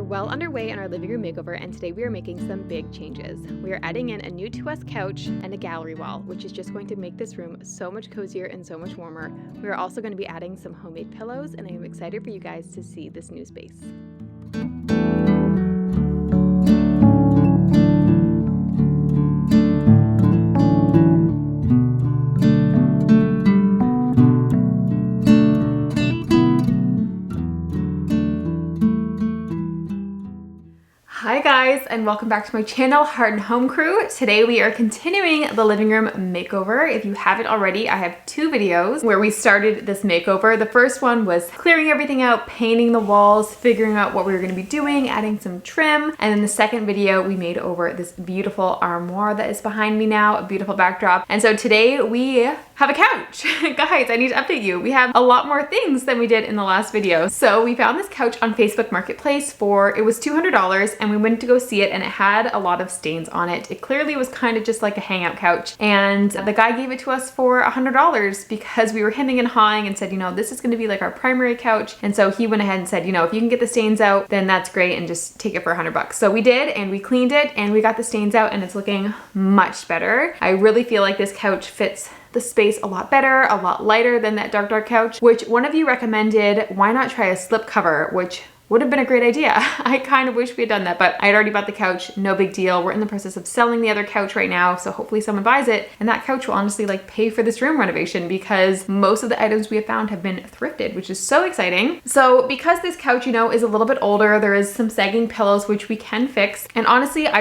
We're well underway in our living room makeover, and today we are making some big changes. We are adding in a new to us couch and a gallery wall, which is just going to make this room so much cozier and so much warmer. We are also going to be adding some homemade pillows, and I am excited for you guys to see this new space. Hi guys, and welcome back to my channel, Heart and Home Crew. Today we are continuing the living room makeover. If you haven't already, I have two videos where we started this makeover. The first one was clearing everything out, painting the walls, figuring out what we were going to be doing, adding some trim. And then the second video, we made over this beautiful armoire that is behind me now, a beautiful backdrop. And so today we have a couch. Guys, I need to update you. We have a lot more things than we did in the last video. So we found this couch on Facebook Marketplace for, it was $200, and we went to go see it, and it had a lot of stains on it. It clearly was kind of just like a hangout couch, and the guy gave it to us for $100 because we were hemming and hawing and said, you know, this is going to be like our primary couch. And so he went ahead and said, you know, if you can get the stains out, then that's great, and just take it for $100. So we did, and we cleaned it, and we got the stains out, and it's looking much better. I really feel like this couch fits the space a lot better, a lot lighter than that dark couch, which one of you recommended, why not try a slip cover, which would have been a great idea. I kind of wish we had done that, but I had already bought the couch, no big deal. We're in the process of selling the other couch right now, so hopefully someone buys it, and that couch will honestly like pay for this room renovation because most of the items we have found have been thrifted, which is so exciting. So because this couch, you know, is a little bit older, there is some sagging pillows which we can fix, and honestly, I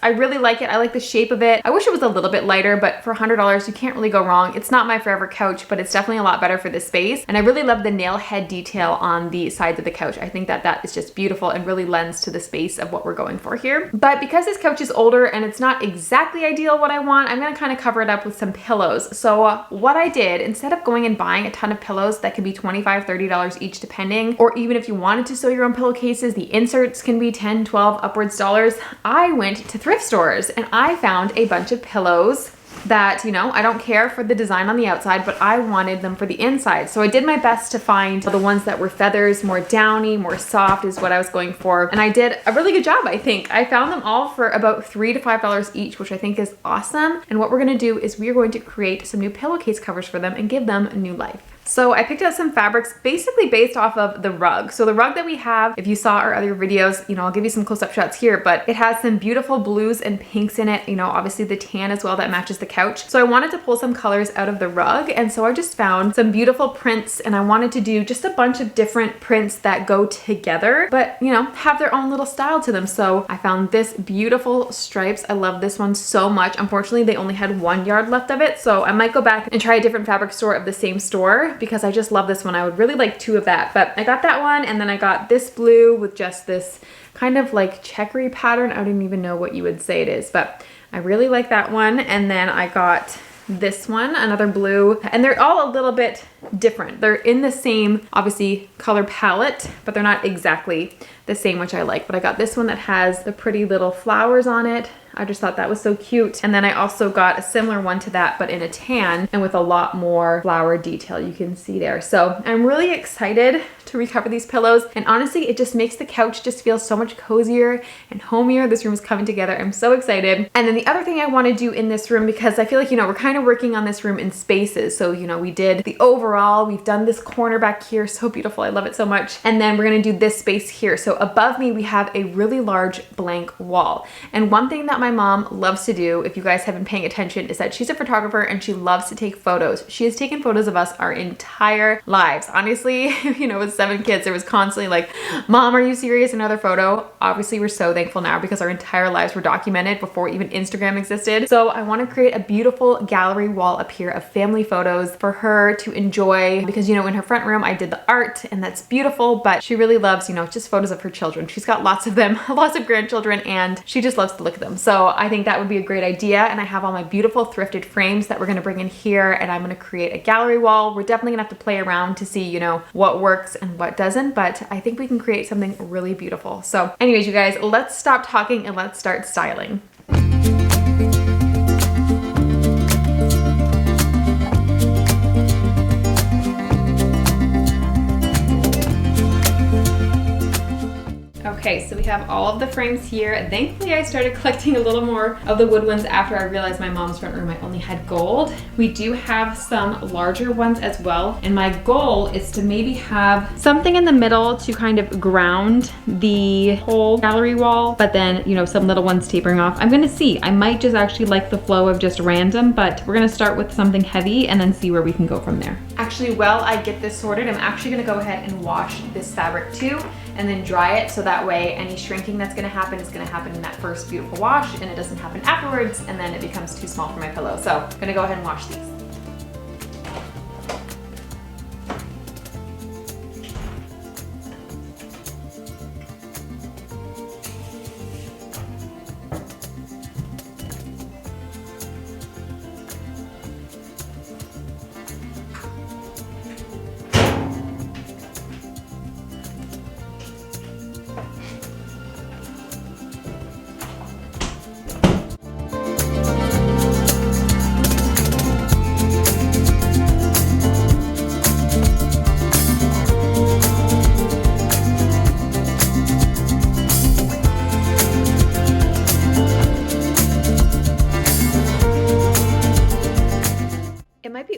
really like it. I like the shape of it. I wish it was a little bit lighter, but for $100, you can't really go wrong. It's not my forever couch, but it's definitely a lot better for this space, and I really love the nail head detail on the sides of the couch. I think that is just beautiful and really lends to the space of what we're going for here. But because this couch is older and it's not exactly ideal what I want, I'm gonna kind of cover it up with some pillows. So what I did, instead of going and buying a ton of pillows that can be $25, $30 each depending, or even if you wanted to sew your own pillowcases, the inserts can be $10, $12 upwards dollars, I went to thrift stores and I found a bunch of pillows that, you know, I don't care for the design on the outside, but I wanted them for the inside. So I did my best to find the ones that were feathers, more downy, more soft is what I was going for. And I did a really good job, I think. I found them all for about $3 to $5 each, which I think is awesome. And what we're gonna do is we are going to create some new pillowcase covers for them and give them a new life. So I picked out some fabrics basically based off of the rug. So the rug that we have, if you saw our other videos, you know, I'll give you some close-up shots here, but it has some beautiful blues and pinks in it, you know, obviously the tan as well that matches the couch. So I wanted to pull some colors out of the rug, and so I just found some beautiful prints, and I wanted to do just a bunch of different prints that go together, but, you know, have their own little style to them. So I found this beautiful stripes. I love this one so much. Unfortunately, they only had 1 yard left of it, so I might go back and try a different fabric store of the same store, because I just love this one. I would really like 2 of that, but I got that one, and then I got this blue with just this kind of like checkery pattern. I don't even know what you would say it is, but I really like that one. And then I got this one, another blue, and they're all a little bit different. They're in the same, obviously, color palette, but they're not exactly the same, which I like. But I got this one that has the pretty little flowers on it. I just thought that was so cute. And then I also got a similar one to that, but in a tan and with a lot more flower detail you can see there. So I'm really excited to recover these pillows. And honestly, it just makes the couch just feel so much cozier and homier. This room is coming together. I'm so excited. And then the other thing I want to do in this room, because I feel like, you know, we're kind of working on this room in spaces. So, you know, we did the overall, we've done this corner back here. So beautiful. I love it so much. And then we're going to do this space here. So above me, we have a really large blank wall. And one thing that my mom loves to do, if you guys have been paying attention, is that she's a photographer and she loves to take photos. She has taken photos of us our entire lives. Honestly, you know, with 7 kids, it was constantly like, Mom, are you serious? Another photo. Obviously, we're so thankful now because our entire lives were documented before even Instagram existed. So I want to create a beautiful gallery wall up here of family photos for her to enjoy, because, you know, in her front room, I did the art and that's beautiful, but she really loves, you know, just photos of her children. She's got lots of them, lots of grandchildren, and she just loves to look at them. So I think that would be a great idea. And I have all my beautiful thrifted frames that we're going to bring in here, and I'm going to create a gallery wall. We're definitely gonna have to play around to see, you know, what works and what doesn't, but I think we can create something really beautiful. So anyways, you guys, let's stop talking and let's start styling. Okay, so we have all of the frames here. Thankfully, I started collecting a little more of the wood ones after I realized my mom's front room I only had gold. We do have some larger ones as well, and my goal is to maybe have something in the middle to kind of ground the whole gallery wall, but then, you know, some little ones tapering off. I'm gonna see. I might just actually like the flow of just random, but we're gonna start with something heavy and then see where we can go from there. Actually, while I get this sorted, I'm actually gonna go ahead and wash this fabric too, and then dry it so that way any shrinking that's gonna happen is gonna happen in that first beautiful wash and it doesn't happen afterwards and then it becomes too small for my pillow. So I'm gonna go ahead and wash these.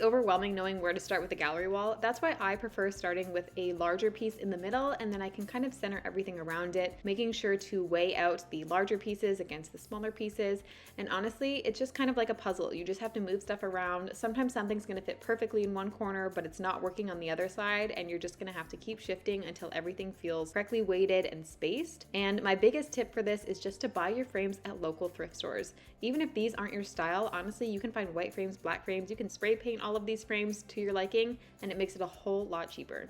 Overwhelming knowing where to start with the gallery wall. That's why I prefer starting with a larger piece in the middle, and then I can kind of center everything around it, making sure to weigh out the larger pieces against the smaller pieces. And honestly, it's just kind of like a puzzle. You just have to move stuff around. Sometimes something's going to fit perfectly in one corner, but it's not working on the other side, and you're just going to have to keep shifting until everything feels correctly weighted and spaced. And my biggest tip for this is just to buy your frames at local thrift stores. Even if these aren't your style, honestly, you can find white frames, black frames, you can spray paint all of these frames to your liking, and it makes it a whole lot cheaper.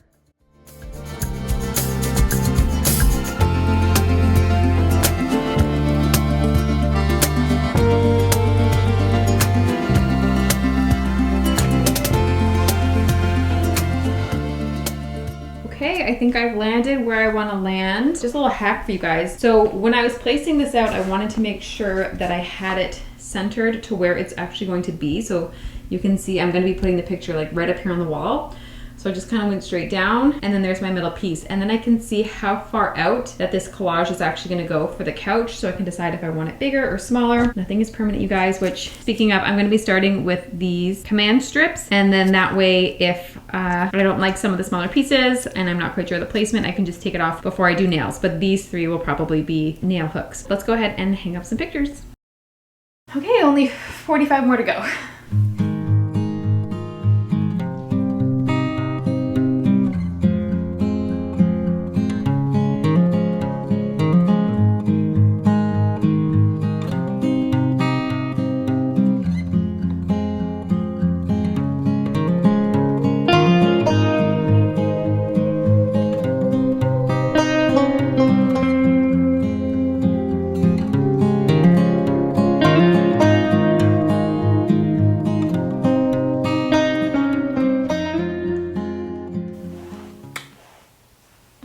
Okay, I think I've landed where I want to land. Just a little hack for you guys. So when I was placing this out, I wanted to make sure that I had it centered to where it's actually going to be. So you can see I'm going to be putting the picture like right up here on the wall. So I just kind of went straight down, and then there's my middle piece. And then I can see how far out that this collage is actually going to go for the couch, so I can decide if I want it bigger or smaller. Nothing is permanent, you guys, which, speaking of, I'm going to be starting with these command strips, and then that way if I don't like some of the smaller pieces and I'm not quite sure of the placement, I can just take it off before I do nails. But these three will probably be nail hooks. Let's go ahead and hang up some pictures. Okay, only 45 more to go.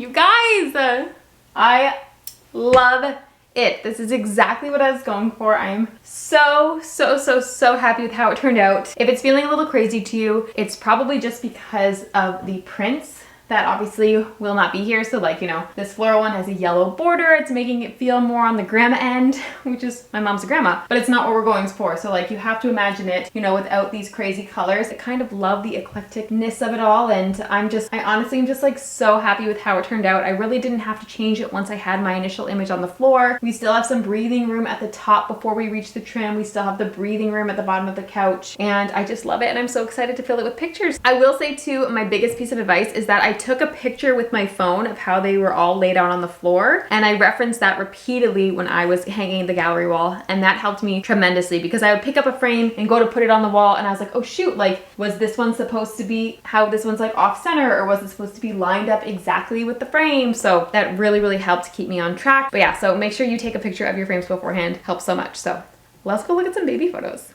You guys, I love it. This is exactly what I was going for. I am so happy with how it turned out. If it's feeling a little crazy to you, it's probably just because of the prints that obviously will not be here. So like, you know, this floral one has a yellow border. It's making it feel more on the grandma end, which is, my mom's a grandma, but it's not what we're going for. So like, you have to imagine it, you know, without these crazy colors. I kind of love the eclecticness of it all. And I honestly am just like so happy with how it turned out. I really didn't have to change it once I had my initial image on the floor. We still have some breathing room at the top before we reach the trim. We still have the breathing room at the bottom of the couch. And I just love it. And I'm so excited to fill it with pictures. I will say too, my biggest piece of advice is that I took a picture with my phone of how they were all laid out on the floor, and I referenced that repeatedly when I was hanging the gallery wall, and that helped me tremendously because I would pick up a frame and go to put it on the wall and I was like, oh shoot, like was this one supposed to be how this one's like off center, or was it supposed to be lined up exactly with the frame? So that really helped keep me on track. But yeah, so make sure you take a picture of your frames beforehand. Helps so much. So let's go look at some baby photos.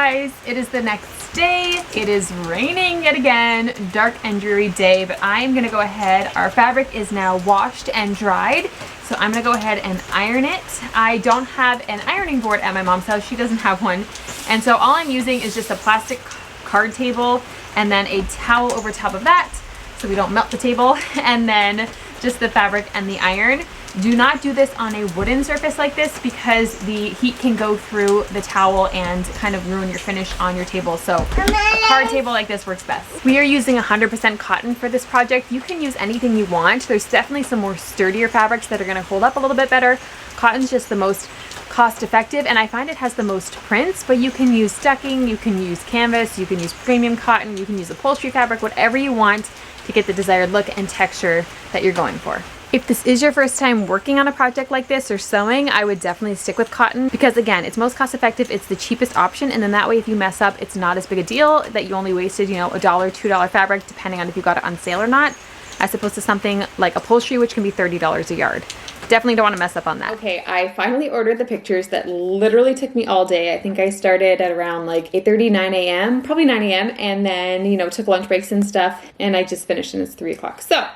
guys, it is the next day. It is raining yet again, dark and dreary day, but I'm gonna go ahead. Our fabric is now washed and dried, so I'm gonna go ahead and iron it. I don't have an ironing board at my mom's house. She doesn't have one. And so all I'm using is just a plastic card table and then a towel over top of that so we don't melt the table, and then just the fabric and the iron. Do not do this on a wooden surface like this because the heat can go through the towel and kind of ruin your finish on your table. So a card table like this works best. We are using 100% cotton for this project. You can use anything you want. There's definitely some more sturdier fabrics that are gonna hold up a little bit better. Cotton's just the most cost effective, and I find it has the most prints, but you can use ducking, you can use canvas, you can use premium cotton, you can use upholstery fabric, whatever you want to get the desired look and texture that you're going for. If this is your first time working on a project like this or sewing, I would definitely stick with cotton because again, it's most cost effective, it's the cheapest option, and then that way if you mess up, it's not as big a deal that you only wasted, you know, $1, $2 fabric, depending on if you got it on sale or not, as opposed to something like upholstery, which can be $30 a yard. Definitely don't want to mess up on that. Okay, I finally ordered the pictures that literally took me all day. I think I started at around like 8:30, 9 a.m., probably 9 a.m. and then, you know, took lunch breaks and stuff, and I just finished and it's 3 o'clock. So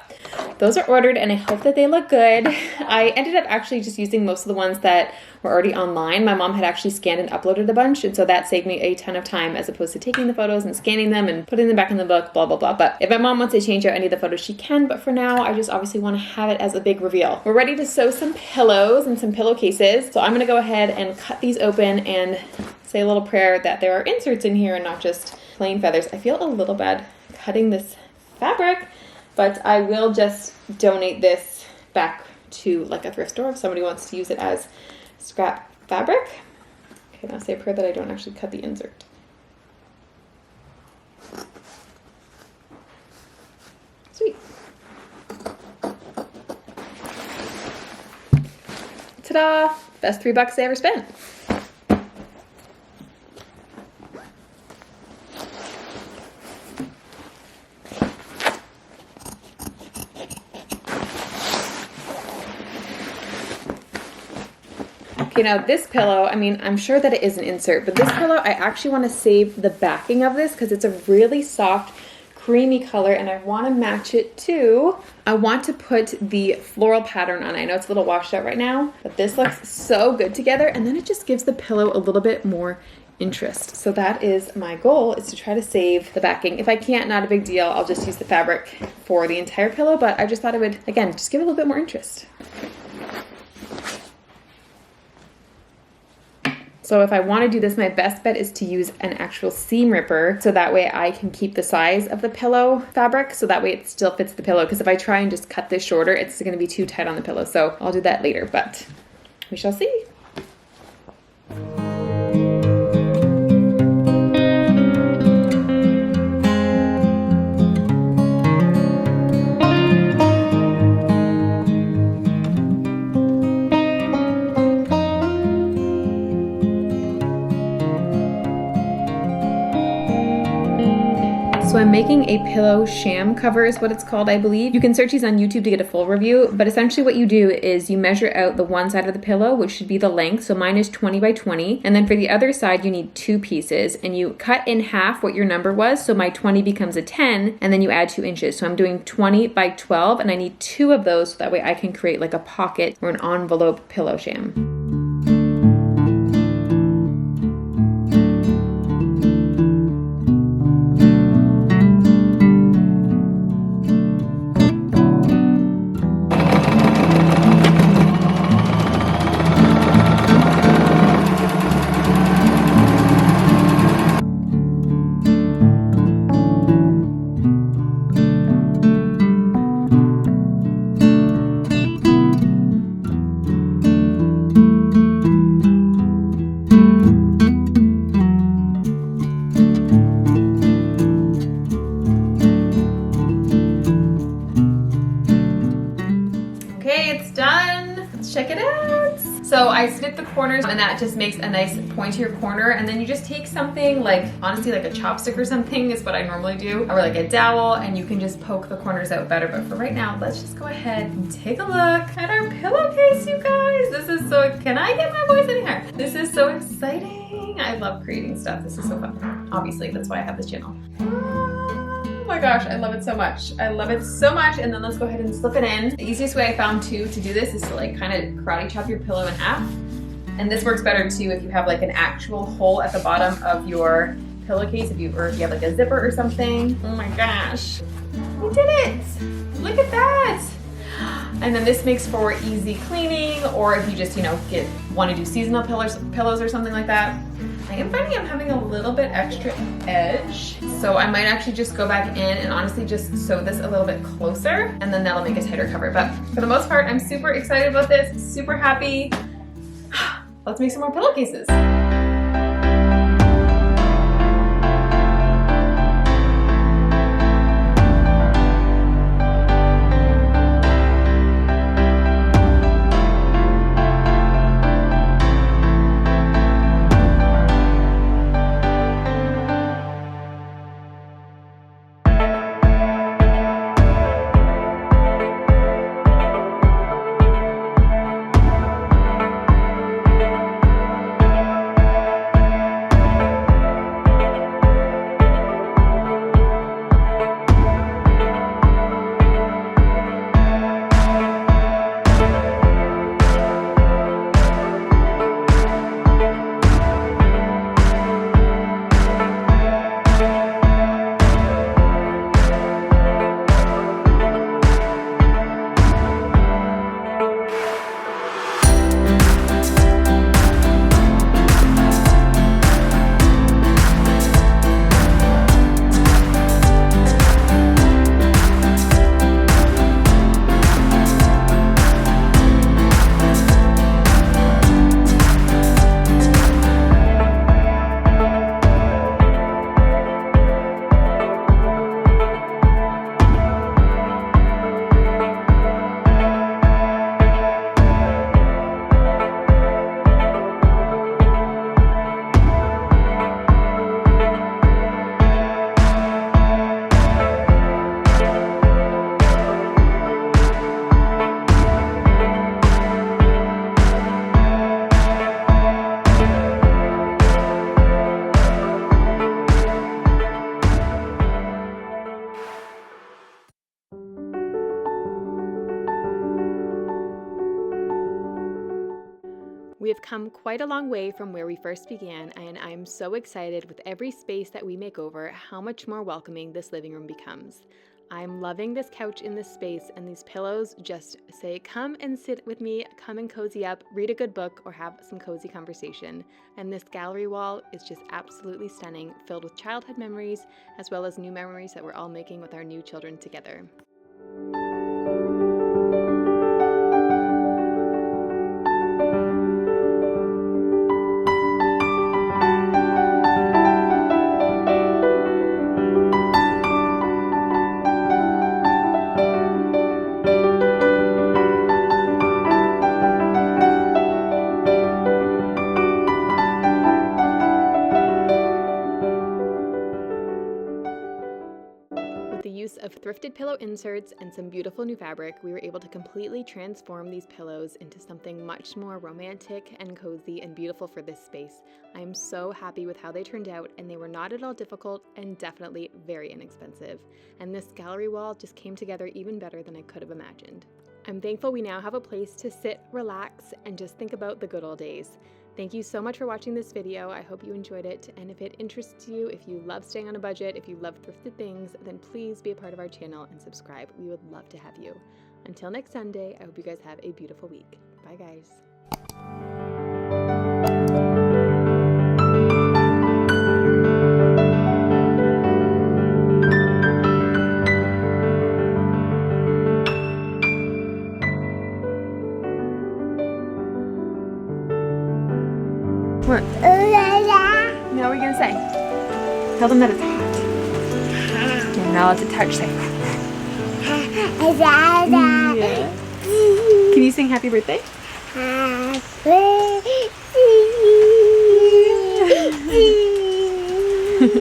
those are ordered and I hope that they look good. I ended up actually just using most of the ones that were already online. My mom had actually scanned and uploaded a bunch, and so that saved me a ton of time as opposed to taking the photos and scanning them and putting them back in the book, blah, blah, blah. But if my mom wants to change out any of the photos, she can, but for now, I just obviously want to have it as a big reveal. We're ready to sew some pillows and some pillowcases, so I'm gonna go ahead and cut these open and say a little prayer that there are inserts in here and not just plain feathers. I feel a little bad cutting this fabric, but I will just donate this back to like a thrift store if somebody wants to use it as scrap fabric. Okay, now say a prayer that I don't actually cut the insert. Sweet. Ta-da! Best $3 I ever spent. Okay, now this pillow, I mean, I'm sure that it is an insert, but this pillow, I actually want to save the backing of this because it's a really soft, creamy color, and I want to match it to, I want to put the floral pattern on. I know it's a little washed out right now, but this looks so good together, and then it just gives the pillow a little bit more interest. So that is my goal, is to try to save the backing. If I can't, not a big deal. I'll just use the fabric for the entire pillow, but I just thought it would, again, just give it a little bit more interest. So if I want to do this, my best bet is to use an actual seam ripper, so that way I can keep the size of the pillow fabric, so that way it still fits the pillow, because if I try and just cut this shorter, it's going to be too tight on the pillow. So I'll do that later, but we shall see. So I'm making a pillow sham cover is what it's called, I believe. You can search these on YouTube to get a full review, but essentially what you do is you measure out the one side of the pillow, which should be the length. So mine is 20 by 20. And then for the other side, you need 2 pieces, and you cut in half what your number was. So my 20 becomes a 10, and then you add 2 inches. So I'm doing 20 by 12, and I need 2 of those so that way I can create like a pocket or an envelope pillow sham. Check it out. So I snip the corners, and that just makes a nice pointier corner, and then you just take something like, honestly, like a chopstick or something is what I normally do, or like a dowel, and you can just poke the corners out better. But for right now, let's just go ahead and take a look at our pillowcase, you guys. This is so, can I get my voice any higher? This is so exciting. I love creating stuff. This is so fun. Obviously, that's why I have this channel. Oh my gosh, I love it so much. I love it so much. And then let's go ahead and slip it in. The easiest way I found too to do this is to like kind of karate chop your pillow in half. And this works better too if you have like an actual hole at the bottom of your pillowcase, or if you have like a zipper or something. Oh my gosh, we did it! Look at that! And then this makes for easy cleaning, or if you just, you know, want to do seasonal pillows or something like that. I am finding I'm having a little bit extra edge, so I might actually just go back in and honestly just sew this a little bit closer, and then that'll make a tighter cover. But for the most part, I'm super excited about this, super happy. Let's make some more pillowcases. We have come quite a long way from where we first began, and I'm so excited with every space that we make over how much more welcoming this living room becomes. I'm loving this couch in this space, and these pillows just say, come and sit with me, come and cozy up, read a good book, or have some cozy conversation. And this gallery wall is just absolutely stunning, filled with childhood memories, as well as new memories that we're all making with our new children together. Of thrifted pillow inserts and some beautiful new fabric, we were able to completely transform these pillows into something much more romantic and cozy and beautiful for this space. I am so happy with how they turned out, and they were not at all difficult and definitely very inexpensive. And this gallery wall just came together even better than I could have imagined. I'm thankful we now have a place to sit, relax, and just think about the good old days. Thank you so much for watching this video. I hope you enjoyed it, and if it interests you, if you love staying on a budget, if you love thrifted things, then please be a part of our channel and subscribe. We would love to have you. Until next Sunday, I hope you guys have a beautiful week. Bye guys. What? Now what are you going to say? Tell them that it's hot. You're not allowed to touch, say. Yeah. Can you sing happy birthday? Happy birthday.